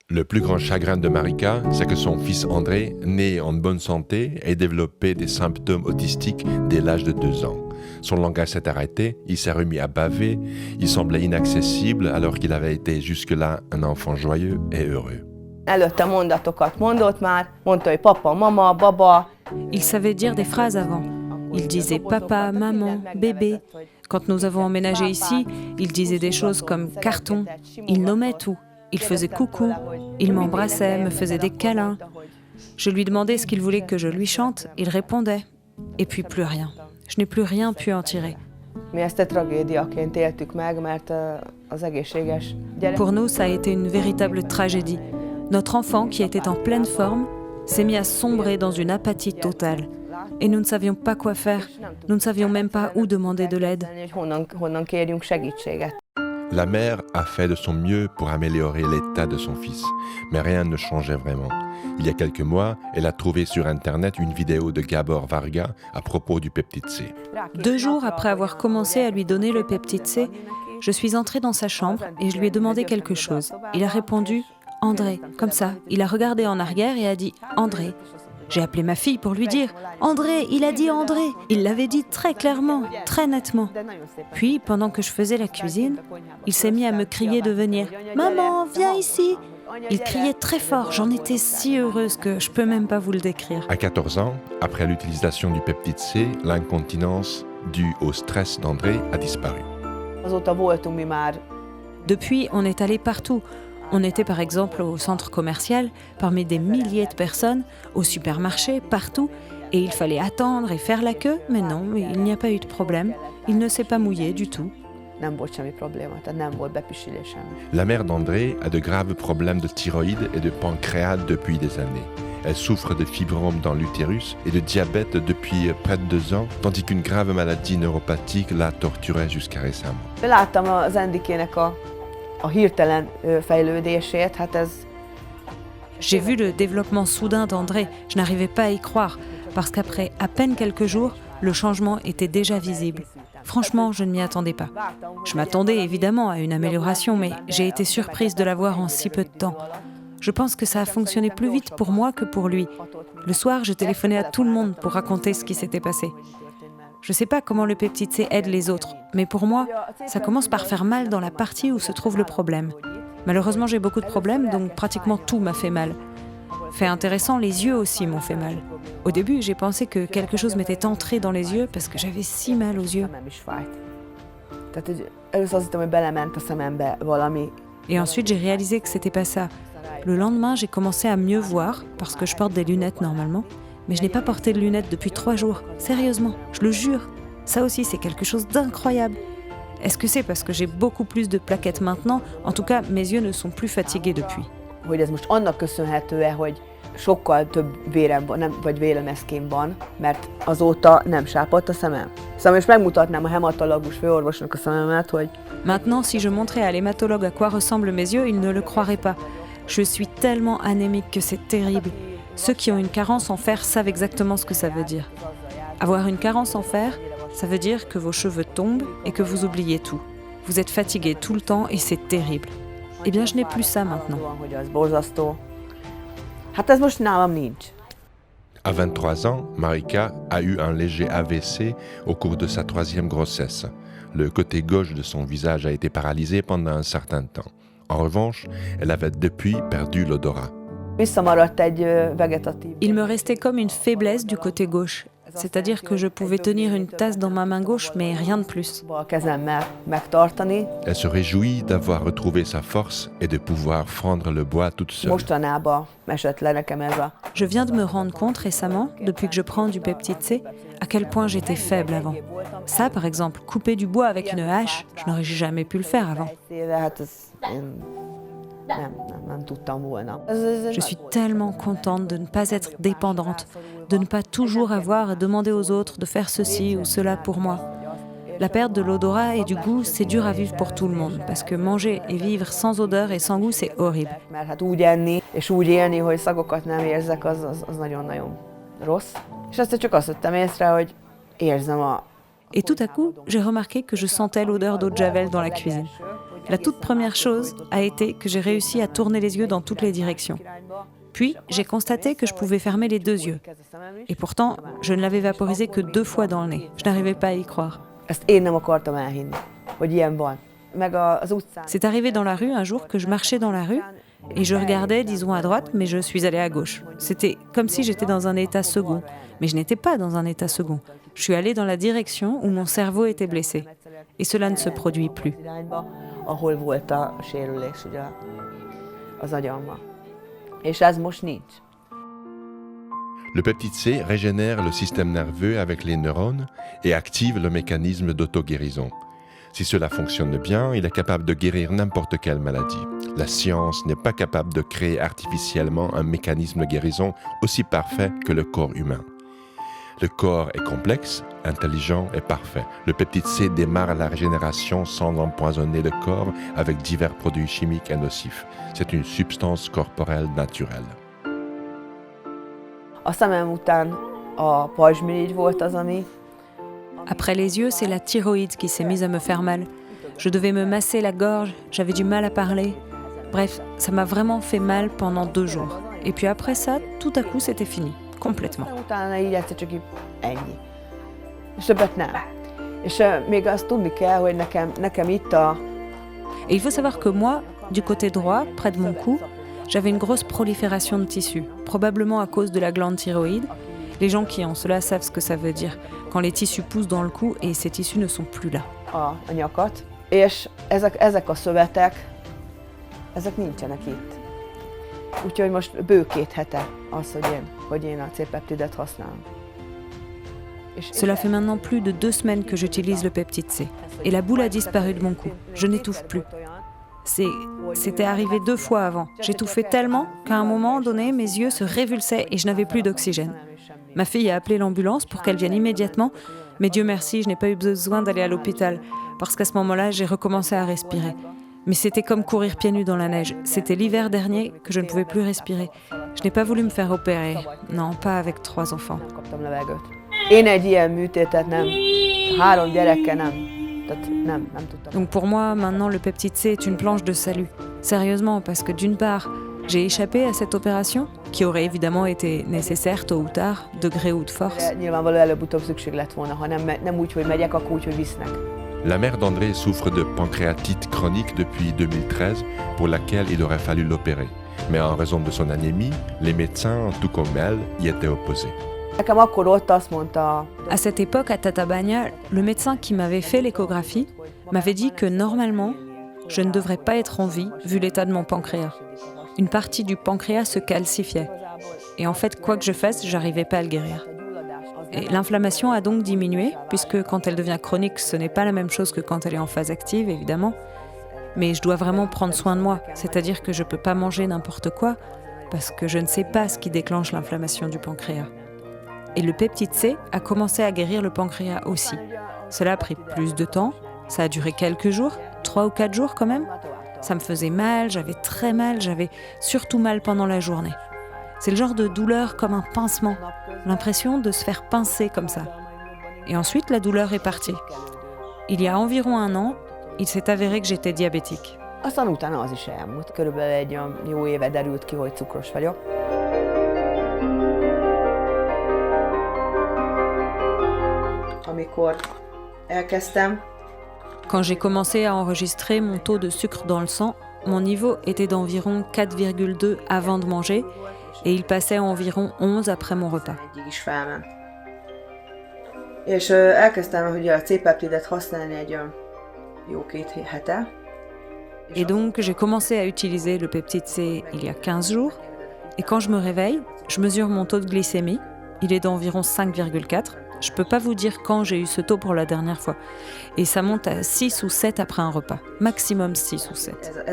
Le plus grand chagrin de Marika, c'est que son fils André, né en bonne santé, ait développé des symptômes autistiques dès l'âge de 2 ans. Son langage s'est arrêté, il s'est remis à baver, il semblait inaccessible alors qu'il avait été jusque-là un enfant joyeux et heureux. Előtte mondatokat mondott már, mondta, hogy papa, mama, baba. Il savait dire des phrases avant. Il disait papa, maman, bébé. Quand nous avons emménagé ici, il disait des choses comme carton. Il nommait tout. Il faisait coucou. Il m'embrassait, me faisait des câlins. Je lui demandais ce qu'il voulait que je lui chante. Il répondait. Et puis plus rien. Je n'ai plus rien pu en tirer. Mi ezt egy tragédiaként éltük meg, mert az egészséges gyerek... Pour nous, ça a été une véritable tragédie. Notre enfant, qui était en pleine forme, s'est mis à sombrer dans une apathie totale. Et nous ne savions pas quoi faire. Nous ne savions même pas où demander de l'aide. Honnan kérjünk segítséget. La mère a fait de son mieux pour améliorer l'état de son fils, mais rien ne changeait vraiment. Il y a quelques mois, elle a trouvé sur Internet une vidéo de Gabor Varga à propos du peptide C. 2 jours après avoir commencé à lui donner le peptide C, je suis entrée dans sa chambre et je lui ai demandé quelque chose. Il a répondu « André », comme ça. Il a regardé en arrière et a dit « André ». J'ai appelé ma fille pour lui dire « André, il a dit André ». Il l'avait dit très clairement, très nettement. Puis, pendant que je faisais la cuisine, il s'est mis à me crier de venir « Maman, viens ici !» Il criait très fort, j'en étais si heureuse que je peux même pas vous le décrire. À 14 ans, après l'utilisation du peptide C, l'incontinence due au stress d'André a disparu. Azóta voltunk mi már. Depuis, on est allé partout. On était par exemple au centre commercial, parmi des milliers de personnes, au supermarché, partout, et il fallait attendre et faire la queue, mais non, il n'y a pas eu de problème. Il ne s'est pas mouillé du tout. Nem volt semmi probléma, tehát nem volt bepisilés semmi. La mère d'André a de graves problèmes de thyroïde et de pancréas depuis des années. Elle souffre de fibromes dans l'utérus et de diabète depuis près de 2 ans, tandis qu'une grave maladie neuropathique la torturait jusqu'à récemment. Láttam az Endikének a hirtelen fejlődését, hát ez... J'ai vu le développement soudain d'André, je n'arrivais pas à y croire, parce qu'après à peine quelques jours, le changement était déjà visible. Franchement, je ne m'y attendais pas. Je m'attendais évidemment à une amélioration, mais j'ai été surprise de la voir en si peu de temps. Je pense que ça a fonctionné plus vite pour moi que pour lui. Le soir, je téléphonais à tout le monde pour raconter ce qui s'était passé. Je ne sais pas comment le peptide C aide les autres, mais pour moi, ça commence par faire mal dans la partie où se trouve le problème. Malheureusement, j'ai beaucoup de problèmes, donc pratiquement tout m'a fait mal. Fait intéressant, les yeux aussi m'ont fait mal. Au début, j'ai pensé que quelque chose m'était entré dans les yeux parce que j'avais si mal aux yeux. Szemem is fájt. Tehát hogy először azt hittem, hogy belement a szemembe valami. Et ensuite, j'ai réalisé que c'était pas ça. Le lendemain, j'ai commencé à mieux voir, parce que je porte des lunettes normalement, mais je n'ai pas porté de lunettes depuis 3 jours. Sérieusement, je le jure. Ça aussi, c'est quelque chose d'incroyable. Est-ce que c'est parce que j'ai beaucoup plus de plaquettes maintenant? En tout cas, mes yeux ne sont plus fatigués depuis. Hogy ez most annak köszönhető-e, hogy sokkal több vérem van, vagy vélemeszkém van, mert azóta nem sápadt a szemem. Szóval most megmutatnám a hematológus főorvosnak a szememet, hogy... Maintenant, si je montrais à l'hématologue à quoi ressemblent mes yeux, il ne le croirait pas. Je suis tellement anémique que c'est terrible. Ceux qui ont une carence en fer savent exactement ce que ça veut dire. Avoir une carence en fer, ça veut dire que vos cheveux tombent et que vous oubliez tout. Vous êtes fatigué tout le temps et c'est terrible. Eh bien, je n'ai plus ça maintenant. Hogy az borzasztó. Hát ez most nálam nincs. À 23 ans, Marika a eu un léger AVC au cours de sa 3e grossesse. Le côté gauche de son visage a été paralysé pendant un certain temps. En revanche, elle avait depuis perdu l'odorat. Visszamaradt egy vegetatív. Il me restait comme une faiblesse du côté gauche. C'est-à-dire que je pouvais tenir une tasse dans ma main gauche, mais rien de plus. A kezemmel megtartani. Elle se réjouit d'avoir retrouvé sa force et de pouvoir fendre le bois toute seule. Mostanában esett le nekem ez a... Je viens de me rendre compte récemment, depuis que je prends du peptide C, à quel point j'étais faible avant. Ça, par exemple, couper du bois avec une hache, je n'aurais jamais pu le faire avant. Hát ez... Én nem tudtam volna. Je suis tellement contente de ne pas être dépendante, de ne pas toujours avoir à demander aux autres de faire ceci ou cela pour moi. La perte de l'odorat et du goût, c'est dur à vivre pour tout le monde, parce que manger et vivre sans odeur et sans goût, c'est horrible. Mert hát úgy enni és úgy élni, hogy szagokat nem érzek, az nagyon-nagyon rossz. És aztán csak azt vettem észre, hogy érzem a... Et tout à coup, j'ai remarqué que je sentais l'odeur d'eau de Javel dans la cuisine. La toute première chose a été que j'ai réussi à tourner les yeux dans toutes les directions. Puis, j'ai constaté que je pouvais fermer les deux yeux. Et pourtant, je ne l'avais vaporisé que 2 fois dans le nez. Je n'arrivais pas à y croire. C'est arrivé dans la rue un jour que je marchais dans la rue et je regardais, disons, à droite, mais je suis allée à gauche. C'était comme si j'étais dans un état second. Mais je n'étais pas dans un état second. Je suis allée dans la direction où mon cerveau était blessé. Et cela ne se produit plus. Le peptide C régénère le système nerveux avec les neurones et active le mécanisme d'auto-guérison. Si cela fonctionne bien, il est capable de guérir n'importe quelle maladie. La science n'est pas capable de créer artificiellement un mécanisme de guérison aussi parfait que le corps humain. Le corps est complexe, intelligent et parfait. Le peptide C démarre la régénération sans empoisonner le corps avec divers produits chimiques et nocifs. C'est une substance corporelle naturelle. Après les yeux, c'est la thyroïde qui s'est mise à me faire mal. Je devais me masser la gorge, j'avais du mal à parler. Bref, ça m'a vraiment fait mal pendant 2 jours. Et puis après ça, tout à coup, c'était fini. Complètement. Et il faut savoir que moi, du côté droit, près de mon cou, j'avais une grosse prolifération de tissus, probablement à cause de la glande thyroïde. Les gens qui ont cela savent ce que ça veut dire, quand les tissus poussent dans le cou et ces tissus ne sont plus là. Cela fait maintenant plus de 2 semaines que j'utilise le peptide C. Et la boule a disparu de mon cou. Je n'étouffe plus. C'était arrivé 2 fois avant. J'étouffais tellement qu'à un moment donné, mes yeux se révulsaient et je n'avais plus d'oxygène. Ma fille a appelé l'ambulance pour qu'elle vienne immédiatement, mais Dieu merci, je n'ai pas eu besoin d'aller à l'hôpital, parce qu'à ce moment-là, j'ai recommencé à respirer. Mais c'était comme courir pieds nus dans la neige. C'était l'hiver dernier que je ne pouvais plus respirer. Je n'ai pas voulu me faire opérer. Non, pas avec 3 enfants. Donc pour moi, maintenant, le peptide C est une planche de salut. Sérieusement, parce que d'une part, j'ai échappé à cette opération, qui aurait évidemment été nécessaire tôt ou tard, de gré ou de force. La mère d'André souffre de pancréatite chronique depuis 2013, pour laquelle il aurait fallu l'opérer. Mais en raison de son anémie, les médecins, tout comme elle, y étaient opposés. À cette époque, à Tatabánya, le médecin qui m'avait fait l'échographie m'avait dit que normalement, je ne devrais pas être en vie vu l'état de mon pancréas. Une partie du pancréas se calcifiait. Et en fait, quoi que je fasse, j'arrivais pas à le guérir. Et l'inflammation a donc diminué, puisque quand elle devient chronique, ce n'est pas la même chose que quand elle est en phase active, évidemment. Mais je dois vraiment prendre soin de moi, c'est-à-dire que je ne peux pas manger n'importe quoi, parce que je ne sais pas ce qui déclenche l'inflammation du pancréas. Et le peptide C a commencé à guérir le pancréas aussi. Cela a pris plus de temps, ça a duré quelques jours, 3 ou 4 jours quand même. Ça me faisait mal, j'avais très mal, j'avais surtout mal pendant la journée. C'est le genre de douleur comme un pincement, l'impression de se faire pincer comme ça. Et ensuite, la douleur est partie. Il y a environ 1 an, il s'est avéré que j'étais diabétique. Quand j'ai commencé à enregistrer mon taux de sucre dans le sang, mon niveau était d'environ 4,2 avant de manger et il passait à environ 11 après mon repas. Et donc j'ai commencé à utiliser le peptide C il y a 15 jours et quand je me réveille, je mesure mon taux de glycémie, il est d'environ 5,4. Je ne peux pas vous dire quand j'ai eu ce taux pour la dernière fois. Et ça monte à 6 ou 7 après un repas. Maximum 6 ou 7.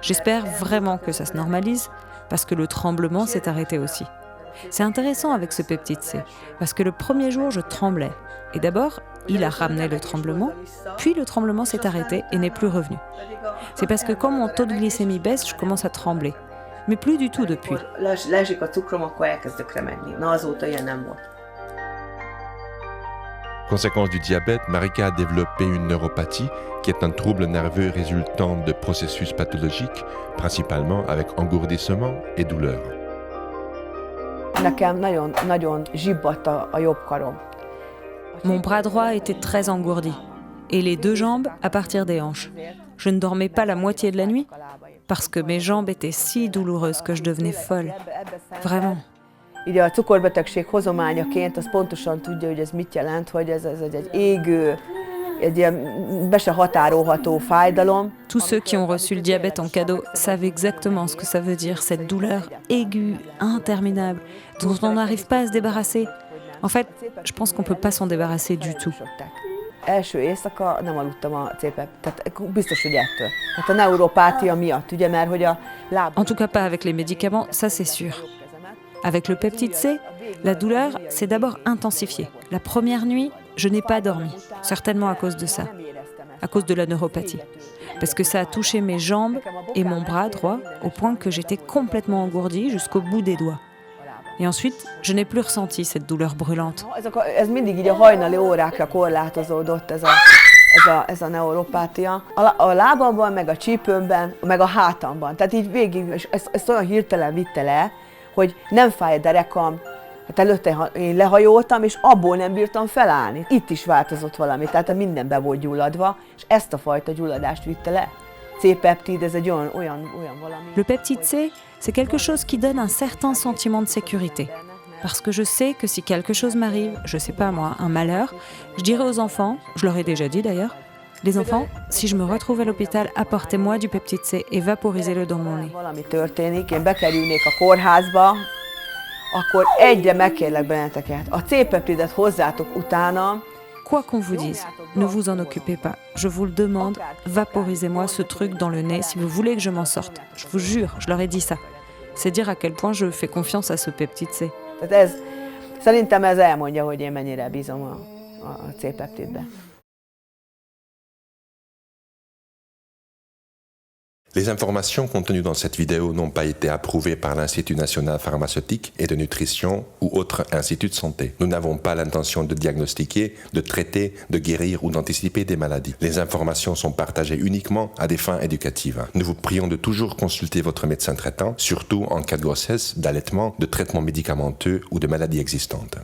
J'espère vraiment que ça se normalise, parce que le tremblement s'est arrêté aussi. C'est intéressant avec ce peptide C, parce que le premier jour, je tremblais. Et d'abord, il a ramené le tremblement, puis le tremblement s'est arrêté et n'est plus revenu. C'est parce que quand mon taux de glycémie baisse, je commence à trembler. Mais plus du tout depuis. Conséquence du diabète, Marika a développé une neuropathie qui est un trouble nerveux résultant de processus pathologiques, principalement avec engourdissement et douleur. Nekem nagyon zsibbadt a jobb karom. Mon bras droit était très engourdi et les deux jambes à partir des hanches. Je ne dormais pas la moitié de la nuit parce que mes jambes étaient si douloureuses que je devenais folle. Vraiment. Ugye a cukorbetegség hozományaként az pontosan tudja, hogy ez mit jelent, hogy ez egy égő, egy ilyen be se határolható fájdalom. Tous ceux qui ont reçu le diabète en cadeau savent exactement ce que ça veut dire, cette douleur aiguë, interminable, dont on n'arrive pas à se débarrasser. En fait, je pense qu'on ne peut pas s'en débarrasser du tout. Első éjszaka nem aludtam a tehát biztos, hogy ettől. Hát a neuropátia miatt, ugye, mert hogy a láb... En tout cas pas avec les médicaments, ça c'est sûr. Avec le peptide C, la douleur s'est d'abord intensifiée. La première nuit, je n'ai pas dormi, certainement à cause de ça, à cause de la neuropathie. Parce que ça a touché mes jambes et mon bras droit au point que j'étais complètement engourdie jusqu'au bout des doigts. Et ensuite, je n'ai plus ressenti cette douleur brûlante. Ez mindig így a hajnali órákra korlátozódott ez a neuropátia. A lábamban, meg a csípőmben, meg a hátamban. Tehát így végig, és ezt olyan hirtelen vitte le, hogy nem fáj a derekam. Hát előtte én lehajoltam, és abból nem bírtam felállni. Itt is változott valami, tehát minden be volt gyulladva, és ezt a fajta gyulladást vitte le. C-peptide, ez egy olyan valami. Le peptide C, c'est quelque chose qui donne un certain sentiment de sécurité. Parce que je sais que si quelque chose m'arrive, je sais pas moi, un malheur, je dirai aux enfants, je leur ai déjà dit d'ailleurs, les enfants, si je me retrouve à l'hôpital, apportez-moi du peptide C et vaporisez-le dans mon lit. Valami történik, én bekerülnék a kórházba, akkor egyre megkérlek benneteket. A C-peptidet hozzátok utána. Quoi qu'on vous dise, ne vous en occupez pas. Je vous le demande, vaporisez-moi ce truc dans le nez si vous voulez que je m'en sorte. Je vous jure, je leur ai dit ça. C'est dire à quel point je fais confiance à ce peptide C. Tehát szerintem ez elmondja, hogy én mennyire bízom a C-peptidbe. Les informations contenues dans cette vidéo n'ont pas été approuvées par l'Institut national pharmaceutique et de nutrition ou autre institut de santé. Nous n'avons pas l'intention de diagnostiquer, de traiter, de guérir ou d'anticiper des maladies. Les informations sont partagées uniquement à des fins éducatives. Nous vous prions de toujours consulter votre médecin traitant, surtout en cas de grossesse, d'allaitement, de traitement médicamenteux ou de maladies existantes.